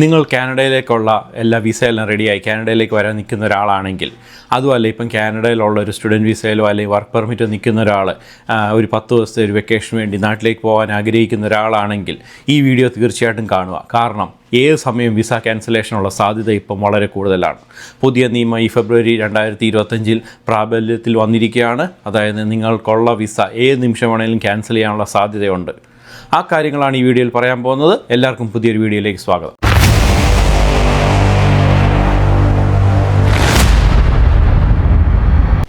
നിങ്ങൾ കാനഡയിലേക്കുള്ള എല്ലാ വിസയെല്ലാം റെഡിയായി കാനഡയിലേക്ക് വരാൻ നിൽക്കുന്ന ഒരാളാണെങ്കിൽ, അതുമല്ല ഇപ്പം കാനഡയിലുള്ള ഒരു സ്റ്റുഡൻറ്റ് വിസയിലോ അല്ലെങ്കിൽ വർക്ക് പെർമിറ്റോ നിൽക്കുന്ന ഒരാൾ ഒരു 10 ദിവസത്തെ ഒരു വെക്കേഷന് വേണ്ടി നാട്ടിലേക്ക് പോകാൻ ആഗ്രഹിക്കുന്ന ഒരാളാണെങ്കിൽ ഈ വീഡിയോ തീർച്ചയായിട്ടും കാണുക. കാരണം ഏത് സമയം വിസ ക്യാൻസലേഷനുള്ള സാധ്യത ഇപ്പം വളരെ കൂടുതലാണ്. പുതിയ നിയമം ഈ ഫെബ്രുവരി 2025 പ്രാബല്യത്തിൽ വന്നിരിക്കുകയാണ്. അതായത് നിങ്ങൾക്കുള്ള വിസ ഏത് നിമിഷം വേണമെങ്കിലും ക്യാൻസൽ ചെയ്യാനുള്ള സാധ്യതയുണ്ട്. ആ കാര്യങ്ങളാണ് ഈ വീഡിയോയിൽ പറയാൻ പോകുന്നത്. എല്ലാവർക്കും പുതിയൊരു വീഡിയോയിലേക്ക് സ്വാഗതം.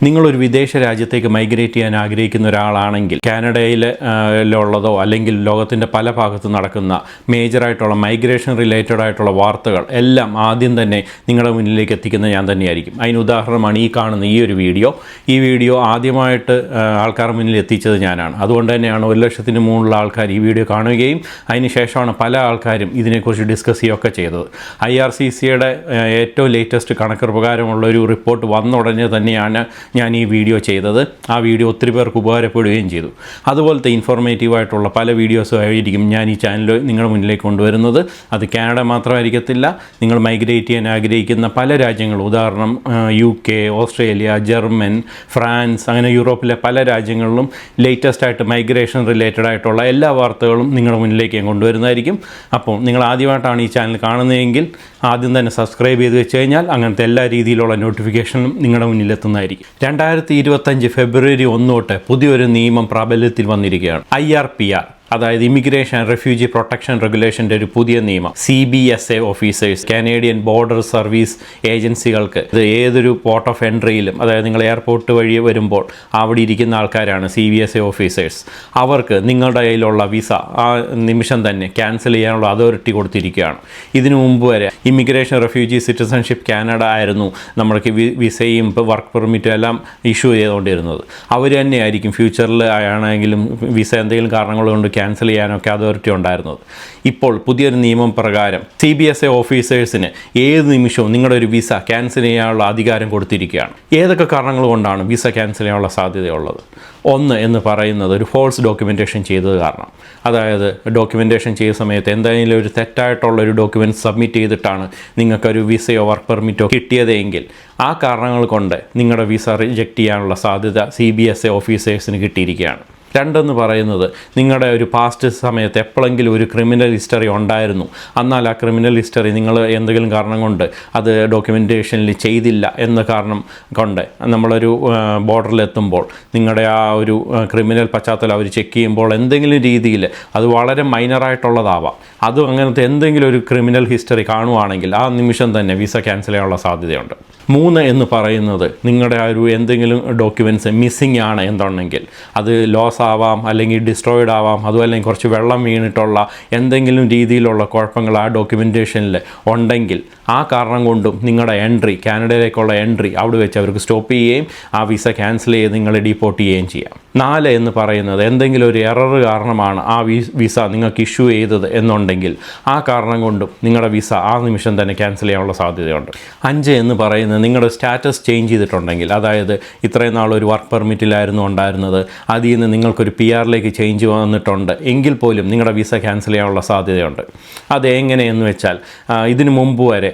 നിങ്ങളൊരു വിദേശ രാജ്യത്തേക്ക് മൈഗ്രേറ്റ് ചെയ്യാൻ ആഗ്രഹിക്കുന്ന ഒരാളാണെങ്കിൽ കാനഡയിലുള്ളതോ അല്ലെങ്കിൽ ലോകത്തിൻ്റെ പല ഭാഗത്തും നടക്കുന്ന മേജറായിട്ടുള്ള മൈഗ്രേഷൻ റിലേറ്റഡ് ആയിട്ടുള്ള വാർത്തകൾ എല്ലാം ആദ്യം തന്നെ നിങ്ങളുടെ മുന്നിലേക്ക് എത്തിക്കുന്നത് ഞാൻ തന്നെയായിരിക്കും. അതിന് ഉദാഹരണമാണ് ഈ കാണുന്ന ഈ ഒരു വീഡിയോ. ഈ വീഡിയോ ആദ്യമായിട്ട് ആൾക്കാരുടെ മുന്നിൽ എത്തിച്ചത് ഞാനാണ്. അതുകൊണ്ട് തന്നെയാണ് 1 ലക്ഷത്തിന് മുകളിലുള്ള ആൾക്കാർ ഈ വീഡിയോ കാണുകയും അതിന് ശേഷമാണ് പല ആൾക്കാരും ഇതിനെക്കുറിച്ച് ഡിസ്കസ് ചെയ്യുകയൊക്കെ ചെയ്തത്. IRCCയുടെ ഏറ്റവും ലേറ്റസ്റ്റ് കണക്ക് പ്രകാരമുള്ള ഒരു റിപ്പോർട്ട് വന്ന ഉടനെ തന്നെയാണ് ഞാൻ ഈ വീഡിയോ ചെയ്തത്. ആ വീഡിയോ ഒത്തിരി പേർക്ക് ഉപകാരപ്പെടുകയും ചെയ്തു. അതുപോലത്തെ ഇൻഫോർമേറ്റീവായിട്ടുള്ള പല വീഡിയോസും ആയിരിക്കും ഞാൻ ഈ ചാനൽ നിങ്ങളുടെ മുന്നിലേക്ക് കൊണ്ടുവരുന്നത്. അത് കാനഡ മാത്രമായിരിക്കത്തില്ല, നിങ്ങൾ മൈഗ്രേറ്റ് ചെയ്യാൻ ആഗ്രഹിക്കുന്ന പല രാജ്യങ്ങളും, ഉദാഹരണം UK, ഓസ്ട്രേലിയ, ജർമ്മൻ, ഫ്രാൻസ്, അങ്ങനെ യൂറോപ്പിലെ പല രാജ്യങ്ങളിലും ലേറ്റസ്റ്റ് ആയിട്ട് മൈഗ്രേഷൻ റിലേറ്റഡ് ആയിട്ടുള്ള എല്ലാ വാർത്തകളും നിങ്ങളുടെ മുന്നിലേക്ക് ഞാൻ കൊണ്ടുവരുന്നതായിരിക്കും. അപ്പോൾ നിങ്ങൾ ആദ്യമായിട്ടാണ് ഈ ചാനൽ കാണുന്നതെങ്കിൽ ആദ്യം തന്നെ സബ്സ്ക്രൈബ് ചെയ്ത് വെച്ച് കഴിഞ്ഞാൽ അങ്ങനത്തെ എല്ലാ രീതിയിലുള്ള നോട്ടിഫിക്കേഷനും നിങ്ങളുടെ മുന്നിലെത്തുന്നതായിരിക്കും. 2025 ഫെബ്രുവരി 1 തൊട്ട് പുതിയൊരു നിയമം പ്രാബല്യത്തിൽ വന്നിരിക്കുകയാണ്. IRPR, അതായത് ഇമിഗ്രേഷൻ റെഫ്യൂജി പ്രൊട്ടക്ഷൻ റെഗുലേഷൻ്റെ ഒരു പുതിയ നിയമം. CBSA officers, Canadian border service ഏജൻസികൾക്ക് ഇത് ഏതൊരു പോർട്ട് ഓഫ് എൻട്രിയിലും, അതായത് നിങ്ങൾ എയർപോർട്ട് വഴി വരുമ്പോൾ അവിടെ ഇരിക്കുന്ന ആൾക്കാരാണ് CBSA ഓഫീസേഴ്സ്. അവർക്ക് നിങ്ങളുടെ കയ്യിലുള്ള വിസ ആ നിമിഷം തന്നെ ക്യാൻസൽ ചെയ്യാനുള്ള അതോറിറ്റി കൊടുത്തിരിക്കുകയാണ്. ഇതിനു മുമ്പ് വരെ ഇമിഗ്രേഷൻ റെഫ്യൂജി സിറ്റിസൺഷിപ്പ് കാനഡ ആയിരുന്നു നമ്മൾക്ക് വിസയും വർക്ക് പെർമിറ്റും എല്ലാം ഇഷ്യൂ ചെയ്തുകൊണ്ടിരുന്നത്. അവർ തന്നെയായിരിക്കും ഫ്യൂച്ചറിൽ ആണെങ്കിലും വിസ എന്തെങ്കിലും കാരണങ്ങൾ കൊണ്ട് ക്യാൻസൽ ചെയ്യാനൊക്കെ അതോറിറ്റി ഉണ്ടായിരുന്നത്. ഇപ്പോൾ പുതിയൊരു നിയമം പ്രകാരം CBSA ഓഫീസേഴ്സിന് ഏത് നിമിഷവും നിങ്ങളുടെ ഒരു വിസ ക്യാൻസൽ ചെയ്യാനുള്ള അധികാരം കൊടുത്തിരിക്കുകയാണ്. ഏതൊക്കെ കാരണങ്ങൾ കൊണ്ടാണ് വിസ ക്യാൻസൽ ചെയ്യാനുള്ള സാധ്യതയുള്ളത്? ഒന്ന് എന്ന് പറയുന്നത് ഒരു ഫോൾസ് ഡോക്യുമെൻറ്റേഷൻ ചെയ്തത് കാരണം. അതായത് ഡോക്യുമെൻറ്റേഷൻ ചെയ്ത സമയത്ത് എന്തെങ്കിലും ഒരു തെറ്റായിട്ടുള്ളൊരു ഡോക്യുമെൻറ്റ് സബ്മിറ്റ് ചെയ്തിട്ടാണ് നിങ്ങൾക്കൊരു വിസയോ വർക്ക് പെർമിറ്റോ കിട്ടിയതെങ്കിൽ ആ കാരണങ്ങൾ കൊണ്ട് നിങ്ങളുടെ വിസ റിജക്റ്റ് ചെയ്യാനുള്ള സാധ്യത CBSA ഓഫീസേഴ്സിന് കിട്ടിയിരിക്കുകയാണ്. രണ്ടെന്ന് പറയുന്നത് നിങ്ങളുടെ ഒരു പാസ്റ്റ് സമയത്ത് എപ്പോഴെങ്കിലും ഒരു ക്രിമിനൽ ഹിസ്റ്ററി ഉണ്ടായിരുന്നു, എന്നാൽ ആ ക്രിമിനൽ ഹിസ്റ്ററി നിങ്ങൾ എന്തെങ്കിലും കാരണം കൊണ്ട് അത് ഡോക്യുമെൻറ്റേഷനിൽ ചെയ്തില്ല എന്ന കാരണം കൊണ്ട് നമ്മളൊരു ബോർഡറിലെത്തുമ്പോൾ നിങ്ങളുടെ ആ ഒരു ക്രിമിനൽ പശ്ചാത്തലം അവർ ചെക്ക് ചെയ്യുമ്പോൾ എന്തെങ്കിലും രീതിയിൽ അത് വളരെ മൈനറായിട്ടുള്ളതാവാം, അതും അങ്ങനത്തെ എന്തെങ്കിലും ഒരു ക്രിമിനൽ ഹിസ്റ്ററി കാണുവാണെങ്കിൽ ആ നിമിഷം തന്നെ വിസ ക്യാൻസൽ ചെയ്യാനുള്ള സാധ്യതയുണ്ട്. 3 എന്ന് പറയുന്നത് നിങ്ങളുടെ ആ ഒരു എന്തെങ്കിലും ഡോക്യുമെൻറ്റ്സ് മിസ്സിങ് ആണ് എന്നുണ്ടെങ്കിൽ അത് ലോസ് ആവാം, അല്ലെങ്കിൽ ഡിസ്ട്രോയിഡ് ആവാം, അതുമല്ലെങ്കിൽ കുറച്ച് വെള്ളം വീണിട്ടുള്ള എന്തെങ്കിലും രീതിയിലുള്ള കുഴപ്പങ്ങൾ ആ ഡോക്യുമെൻറ്റേഷനിൽ ഉണ്ടെങ്കിൽ ആ കാരണം കൊണ്ടും നിങ്ങളുടെ എൻട്രി, കാനഡയിലേക്കുള്ള എൻട്രി അവിടെ വെച്ച് അവർക്ക് സ്റ്റോപ്പ് ചെയ്യുകയും ആ വിസ ക്യാൻസൽ ചെയ്ത് നിങ്ങളെ ഡീപ്പോർട്ട് ചെയ്യുകയും ചെയ്യാം. 4 എന്ന് പറയുന്നത് എന്തെങ്കിലും ഒരു എറർ കാരണമാണ് ആ വിസ നിങ്ങൾക്ക് ഇഷ്യൂ ചെയ്തത് എന്നുണ്ടെങ്കിൽ ആ കാരണം കൊണ്ടും നിങ്ങളുടെ വിസ ആ നിമിഷം തന്നെ ക്യാൻസൽ ചെയ്യാനുള്ള സാധ്യതയുണ്ട്. 5 എന്ന് പറയുന്നത് നിങ്ങളുടെ സ്റ്റാറ്റസ് ചേഞ്ച് ചെയ്തിട്ടുണ്ടെങ്കിൽ, അതായത് ഇത്രയും നാൾ ഒരു വർക്ക് പെർമിറ്റിലായിരുന്നു ഉണ്ടായിരുന്നത്, അതിൽ നിന്ന് നിങ്ങൾക്കൊരു PR ചേഞ്ച് വന്നിട്ടുണ്ട് എങ്കിൽ പോലും നിങ്ങളുടെ വിസ ക്യാൻസൽ ചെയ്യാനുള്ള സാധ്യതയുണ്ട്. അത് എങ്ങനെയെന്ന് വെച്ചാൽ ഇതിനു മുമ്പ് വരെ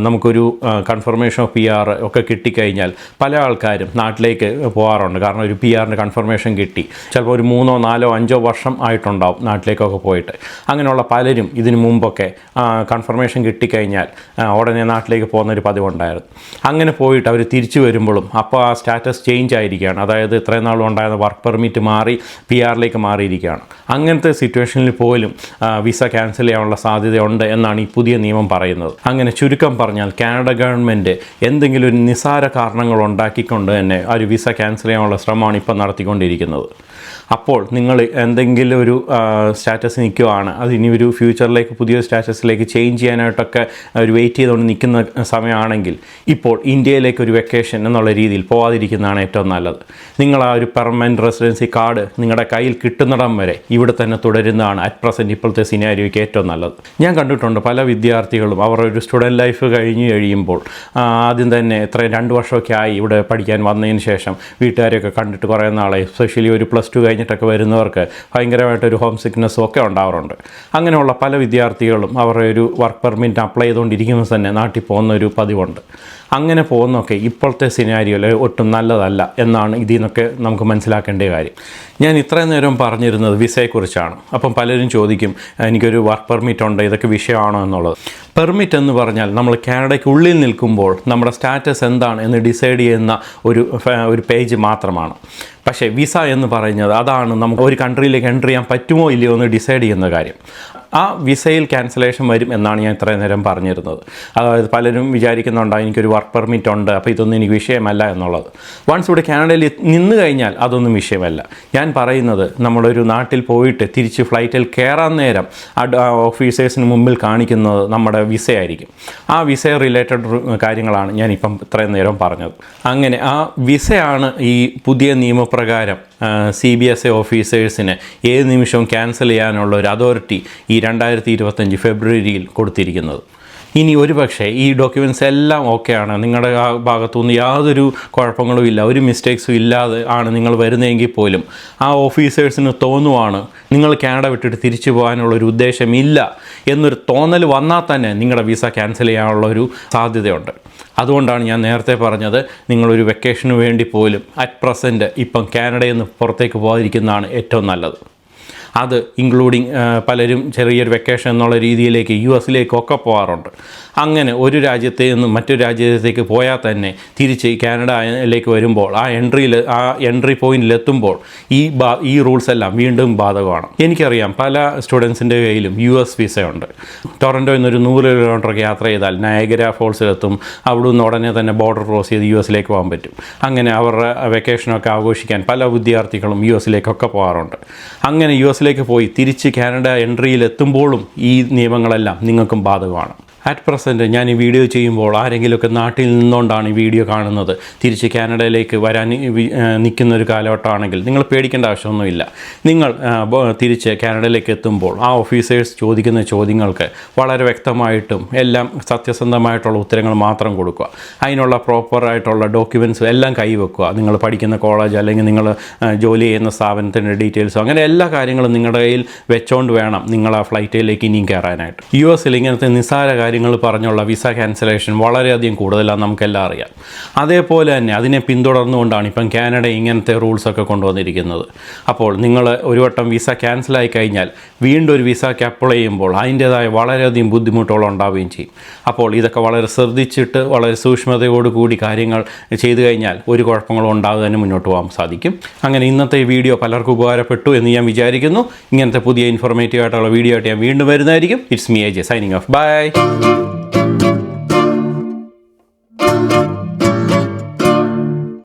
നമുക്കൊരു കൺഫർമേഷൻ ഓഫ് PR ഒക്കെ കിട്ടിക്കഴിഞ്ഞാൽ പല ആൾക്കാരും നാട്ടിലേക്ക് പോകാറുണ്ട്. കാരണം ഒരു PRൻ്റെ കൺഫർമേഷൻ കിട്ടി, ചിലപ്പോൾ ഒരു 3, 4, 5 വർഷം ആയിട്ടുണ്ടാവും നാട്ടിലേക്കൊക്കെ പോയിട്ട്. അങ്ങനെയുള്ള പലരും ഇതിനു മുമ്പൊക്കെ കൺഫർമേഷൻ കിട്ടിക്കഴിഞ്ഞാൽ ഉടനെ നാട്ടിലേക്ക് പോകുന്നൊരു പതിവുണ്ടായിരുന്നു. അങ്ങനെ പോയിട്ട് അവർ തിരിച്ചു വരുമ്പോഴും അപ്പോൾ ആ സ്റ്റാറ്റസ് ചേഞ്ച് ആയിരിക്കുകയാണ്, അതായത് ഇത്രയും നാളും ഉണ്ടായിരുന്ന വർക്ക് പെർമിറ്റ് മാറി PR മാറിയിരിക്കുകയാണ്. അങ്ങനത്തെ സിറ്റുവേഷനിൽ പോലും വിസ ക്യാൻസൽ ചെയ്യാനുള്ള സാധ്യതയുണ്ട് എന്നാണ് ഈ പുതിയ നിയമം പറയുന്നത്. അങ്ങനെ ചുരുക്കം പറഞ്ഞാൽ കാനഡ ഗവൺമെൻറ് എന്തെങ്കിലും ഒരു നിസ്സാര കാരണങ്ങൾ ഉണ്ടാക്കിക്കൊണ്ട് തന്നെ ഒരു വിസ ക്യാൻസൽ ചെയ്യാനുള്ള ശ്രമമാണ് ഇപ്പം നടത്തിക്കൊണ്ടിരിക്കുന്നത്. അപ്പോൾ നിങ്ങൾ എന്തെങ്കിലും ഒരു സ്റ്റാറ്റസ് നിൽക്കുകയാണ്, അത് ഇനി ഒരു ഫ്യൂച്ചറിലേക്ക് പുതിയ സ്റ്റാറ്റസിലേക്ക് ചേഞ്ച് ചെയ്യാനായിട്ടൊക്കെ ഒരു വെയിറ്റ് ചെയ്തുകൊണ്ട് നിൽക്കുന്ന സമയമാണെങ്കിൽ ഇപ്പോൾ ഇന്ത്യയിലേക്ക് ഒരു വെക്കേഷൻ എന്നുള്ള രീതിയിൽ പോകാതിരിക്കുന്നതാണ് ഏറ്റവും നല്ലത്. നിങ്ങൾ ആ ഒരു പെർമനൻറ്റ് റെസിഡൻസി കാർഡ് നിങ്ങളുടെ കയ്യിൽ കിട്ടുന്നിടം വരെ ഇവിടെ തന്നെ തുടരുന്നതാണ് അറ്റ് പ്രസൻറ്റ് ഇപ്പോഴത്തെ സിനാരിയോയ്ക്ക് ഏറ്റവും നല്ലത്. ഞാൻ കണ്ടിട്ടുണ്ട് പല വിദ്യാർത്ഥികളും അവർ ഒരു സ്റ്റുഡൻറ്റ് ലൈഫ് കഴിയുമ്പോൾ ആദ്യം തന്നെ 2 വർഷമൊക്കെ ആയി ഇവിടെ പഠിക്കാൻ വന്നതിന് ശേഷം വീട്ടുകാരെയൊക്കെ കണ്ടിട്ട് കുറേ നാളെ, എസ്പെഷ്യലി ഒരു +2 കഴിഞ്ഞ കഴിഞ്ഞിട്ടൊക്കെ വരുന്നവർക്ക് ഭയങ്കരമായിട്ടൊരു ഹോം സിക്നെസ്സും ഒക്കെ ഉണ്ടാവാറുണ്ട്. അങ്ങനെയുള്ള പല വിദ്യാർത്ഥികളും അവരുടെ ഒരു വർക്ക് പെർമിറ്റ് അപ്ലൈ ചെയ്തുകൊണ്ടിരിക്കുമ്പോൾ തന്നെ നാട്ടിൽ പോകുന്ന ഒരു പതിവുണ്ട്. അങ്ങനെ പോകുന്നതൊക്കെ ഇപ്പോഴത്തെ സിനാരിയോയിൽ ഒട്ടും നല്ലതല്ല എന്നാണ് ഇതിൽ നിന്നൊക്കെ നമുക്ക് മനസ്സിലാക്കേണ്ട കാര്യം. ഞാൻ ഇത്രയും നേരം പറഞ്ഞിരുന്നത് വിസയെക്കുറിച്ചാണ്. അപ്പം പലരും ചോദിക്കും, എനിക്കൊരു വർക്ക് പെർമിറ്റ് ഉണ്ട്, ഇതൊക്കെ വിഷയമാണോ എന്നുള്ളത്. പെർമിറ്റ് എന്ന് പറഞ്ഞാൽ നമ്മൾ കാനഡയ്ക്കുള്ളിൽ നിൽക്കുമ്പോൾ നമ്മുടെ സ്റ്റാറ്റസ് എന്താണ് എന്ന് ഡിസൈഡ് ചെയ്യുന്ന ഒരു പേജ് മാത്രമാണ്. പക്ഷേ വിസ എന്ന് പറയുന്നത് അതാണ് നമുക്ക് ഒരു കൺട്രിയിലേക്ക് എൻ്റർ ചെയ്യാൻ പറ്റുമോ ഇല്ലയോ എന്ന് ഡിസൈഡ് ചെയ്യുന്ന കാര്യം. ആ വിസയിൽ ക്യാൻസലേഷൻ വരും എന്നാണ് ഞാൻ ഇത്രയും നേരം പറഞ്ഞിരുന്നത്. അതായത് പലരും വിചാരിക്കുന്നുണ്ടാകും എനിക്കൊരു വർക്ക് പെർമിറ്റ് ഉണ്ട്, അപ്പോൾ ഇതൊന്നും എനിക്ക് വിഷയമല്ല എന്നുള്ളത്. വൺസ് ഇവിടെ കാനഡയിൽ നിന്ന് കഴിഞ്ഞാൽ അതൊന്നും വിഷയമല്ല. ഞാൻ പറയുന്നത് നമ്മളൊരു നാട്ടിൽ പോയിട്ട് തിരിച്ച് ഫ്ലൈറ്റിൽ കയറാൻ നേരം ഓഫീസേഴ്സിന് മുമ്പിൽ കാണിക്കുന്നത് നമ്മുടെ വിസയായിരിക്കും. ആ വിസ റിലേറ്റഡ് കാര്യങ്ങളാണ് ഞാനിപ്പം ഇത്രയും നേരം പറഞ്ഞത്. അങ്ങനെ ആ വിസയാണ് ഈ പുതിയ നിയമപ്രകാരം CBSA ഓഫീസേഴ്സിന് ഏത് നിമിഷവും ക്യാൻസൽ ചെയ്യാനുള്ള ഒരു അതോറിറ്റി ഈ 2025 ഫെബ്രുവരിയിൽ കൊടുത്തിരിക്കുന്നത്. ഇനി ഒരുപക്ഷെ ഈ ഡോക്യുമെൻറ്റ്സ് എല്ലാം ഓക്കെയാണ്, നിങ്ങളുടെ ആ ഭാഗത്തുനിന്ന് യാതൊരു കുഴപ്പങ്ങളും ഇല്ല, ഒരു മിസ്റ്റേക്സും ഇല്ലാതെ ആണ് നിങ്ങൾ വരുന്നതെങ്കിൽ പോലും ആ ഓഫീസേഴ്സിന് തോന്നുവാണ് നിങ്ങൾ കാനഡ വിട്ടിട്ട് തിരിച്ചു പോകാനുള്ളൊരു ഉദ്ദേശമില്ല എന്നൊരു തോന്നൽ വന്നാൽ തന്നെ നിങ്ങളുടെ വിസ ക്യാൻസൽ ചെയ്യാനുള്ളൊരു സാധ്യതയുണ്ട്. അതുകൊണ്ടാണ് ഞാൻ നേരത്തെ പറഞ്ഞത്, നിങ്ങളൊരു വെക്കേഷന് വേണ്ടി പോലും അറ്റ് പ്രസൻറ്റ് ഇപ്പം കാനഡയിൽ നിന്ന് പുറത്തേക്ക് പോകാതിരിക്കുന്നതാണ് ഏറ്റവും നല്ലത്. അത് ഇൻക്ലൂഡിങ് പലരും ചെറിയൊരു വെക്കേഷൻ എന്നുള്ള രീതിയിലേക്ക് US-ലേക്കൊക്കെ പോകാറുണ്ട്. അങ്ങനെ ഒരു രാജ്യത്ത് നിന്ന് മറ്റൊരു രാജ്യത്തേക്ക് പോയാൽ തന്നെ തിരിച്ച് കാനഡയിലേക്ക് വരുമ്പോൾ ആ എൻട്രി പോയിന്റിലെത്തുമ്പോൾ ഈ റൂൾസ് എല്ലാം വീണ്ടും ബാധകമാണ്. എനിക്കറിയാം പല സ്റ്റുഡൻസിൻ്റെ കയ്യിലും US വിസയുണ്ട്. ടൊറൻറ്റോയിൽ നിന്നൊരു 100 കിലോമീറ്ററൊക്കെ യാത്ര ചെയ്താൽ നയഗര ഫോൾസിലെത്തും. അവിടെ നിന്ന് ഉടനെ തന്നെ ബോർഡർ ക്രോസ് ചെയ്ത് US-ലേക്ക് പോകാൻ പറ്റും. അങ്ങനെ അവരുടെ വെക്കേഷനൊക്കെ ആഘോഷിക്കാൻ പല വിദ്യാർത്ഥികളും US-ലേക്കൊക്കെ പോകാറുണ്ട്. അങ്ങനെ US-ലേക്ക് പോയി തിരിച്ച് കാനഡ എൻട്രിയിലെത്തുമ്പോഴും ഈ നിയമങ്ങളെല്ലാം നിങ്ങൾക്കും ബാധകമാണ്. അറ്റ് പ്രസൻറ്റ് ഞാൻ ഈ വീഡിയോ ചെയ്യുമ്പോൾ ആരെങ്കിലുമൊക്കെ നാട്ടിൽ നിന്നുകൊണ്ടാണ് ഈ വീഡിയോ കാണുന്നത്, തിരിച്ച് കാനഡയിലേക്ക് വരാൻ നിൽക്കുന്ന ഒരു കാലഘട്ടമാണെങ്കിൽ നിങ്ങൾ പേടിക്കേണ്ട ആവശ്യമൊന്നുമില്ല. നിങ്ങൾ തിരിച്ച് കാനഡയിലേക്ക് എത്തുമ്പോൾ ആ ഓഫീസേഴ്സ് ചോദിക്കുന്ന ചോദ്യങ്ങൾക്ക് വളരെ വ്യക്തമായിട്ടും എല്ലാം സത്യസന്ധമായിട്ടുള്ള ഉത്തരങ്ങൾ മാത്രം കൊടുക്കുക. അതിനുള്ള പ്രോപ്പറായിട്ടുള്ള ഡോക്യുമെൻറ്റ്സും എല്ലാം കൈവെക്കുക. നിങ്ങൾ പഠിക്കുന്ന കോളേജ് അല്ലെങ്കിൽ നിങ്ങൾ ജോലി ചെയ്യുന്ന സ്ഥാപനത്തിൻ്റെ ഡീറ്റെയിൽസും അങ്ങനെ എല്ലാ കാര്യങ്ങളും നിങ്ങളുടെ കയ്യിൽ വെച്ചുകൊണ്ട് വേണം നിങ്ങൾ ആ ഫ്ലൈറ്റിലേക്ക് ഇനിയും കയറാനായിട്ട്. US-ൽ ഇങ്ങനത്തെ നിസ്സാര കാര്യങ്ങൾ പറഞ്ഞുള്ള വിസ ക്യാൻസലേഷൻ വളരെയധികം കൂടുതലാണ്, നമുക്കെല്ലാം അറിയാം. അതേപോലെ തന്നെ അതിനെ പിന്തുടർന്നുകൊണ്ടാണ് ഇപ്പം കാനഡ ഇങ്ങനത്തെ റൂൾസൊക്കെ കൊണ്ടുവന്നിരിക്കുന്നത്. അപ്പോൾ നിങ്ങൾ ഒരു വട്ടം വിസ ക്യാൻസലായി കഴിഞ്ഞാൽ വീണ്ടും ഒരു വിസയ്ക്ക് അപ്ലൈ ചെയ്യുമ്പോൾ അതിൻ്റേതായ വളരെയധികം ബുദ്ധിമുട്ടുകൾ ഉണ്ടാവുകയും ചെയ്യും. അപ്പോൾ ഇതൊക്കെ വളരെ ശ്രദ്ധിച്ചിട്ട് വളരെ സൂക്ഷ്മതയോടുകൂടി കാര്യങ്ങൾ ചെയ്തു കഴിഞ്ഞാൽ ഒരു കുഴപ്പങ്ങളും ഉണ്ടാകാതെ തന്നെ മുന്നോട്ട് പോകാൻ സാധിക്കും. അങ്ങനെ ഇന്നത്തെ ഈ വീഡിയോ പലർക്കും ഉപകാരപ്പെട്ടു എന്ന് ഞാൻ വിചാരിക്കുന്നു. ഇങ്ങനത്തെ പുതിയ ഇൻഫോർമേറ്റീവ് ആയിട്ടുള്ള വീഡിയോ ആയിട്ട് ഞാൻ വീണ്ടും വരുന്നതായിരിക്കും. It's me AJ signing off. By.